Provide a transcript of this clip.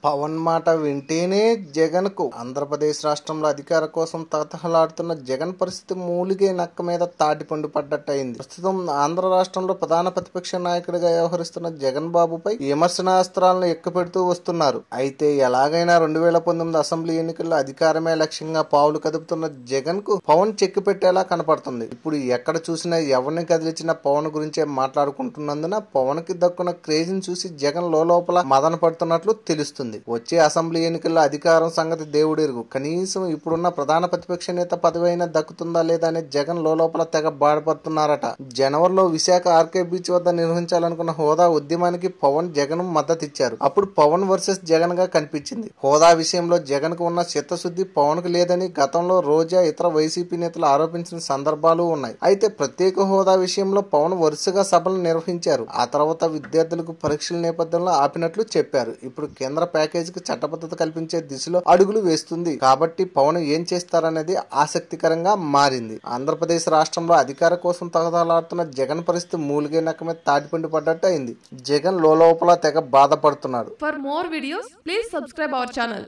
పవన్ మాట వింటేనే జగన్ కు ఆంధ్రప్రదేశ్ రాష్ట్రంలో అధికార కోసం తహతహలాడుతున్న జగన్ పరిస్థితి మూలిగే నక్క మీద తాటిపండు పడ్డట్టయింది. ప్రస్తుతం ఆంధ్ర రాష్ట్రంలో ప్రధాన ప్రతిపక్ష నాయకుడిగా వ్యవహరిస్తున్న జగన్ బాబుపై విమర్శనాస్త్రాలను ఎక్కుపెడుతూ వస్తున్నారు. అయితే ఎలాగైనా 2019 అసెంబ్లీ ఎన్నికల్లో అధికారమే లక్ష్యంగా పావులు కదుపుతున్న జగన్ కు పవన్ చెక్కు పెట్టేలా కనపడుతుంది. ఇప్పుడు ఎక్కడ చూసినా ఎవరిని కదిలించినా పవన్ గురించే మాట్లాడుకుంటున్నందున పవన్ కి దక్కున్న క్రేజ్ ని చూసి జగన్ లోపల మదన పడుతున్నట్లు తెలుస్తుంది. వచ్చే అసెంబ్లీ ఎన్నికల్లో అధికారం సంగతి దేవుడెరుగు. కనీసం ఇప్పుడున్న ప్రధాన ప్రతిపక్ష నేత పదవి అయినా దక్కుతుందా లేదా అని జగన్ లోపల తెగ బాధపడుతున్నారట. జనవరిలో విశాఖ ఆర్కే బీచ్ వద్ద నిర్వహించాలనుకున్న హోదా ఉద్యమానికి పవన్ జగన్ మద్దతిచ్చారు. అప్పుడు పవన్ వర్సెస్ జగన్ గా కనిపించింది. హోదా విషయంలో జగన్ కు ఉన్న చిత్తశుద్ధి పవన్ కు లేదని గతంలో రోజా ఇతర వైసీపీ నేతలు ఆరోపించిన సందర్భాలు ఉన్నాయి. అయితే ప్రత్యేక హోదా విషయంలో పవన్ వరుసగా సభలు నిర్వహించారు. ఆ తర్వాత విద్యార్థులకు పరీక్షల నేపథ్యంలో ఆపినట్లు చెప్పారు. ఇప్పుడు కేంద్ర ప్యాకేజీకి చట్టబద్ధత కల్పించే దిశలో అడుగులు వేస్తుంది. కాబట్టి పవన్ ఏం చేస్తారనేది ఆసక్తికరంగా మారింది. ఆంధ్రప్రదేశ్ రాష్ట్రంలో అధికార కోసం తగదలాడుతున్న జగన్ పరిస్థితి మూలిగే నక్క మీద తాటిపండు పడ్డట్టు అయింది. జగన్ లోపల తెగ బాధపడుతున్నాడు. For more videos, please subscribe our channel.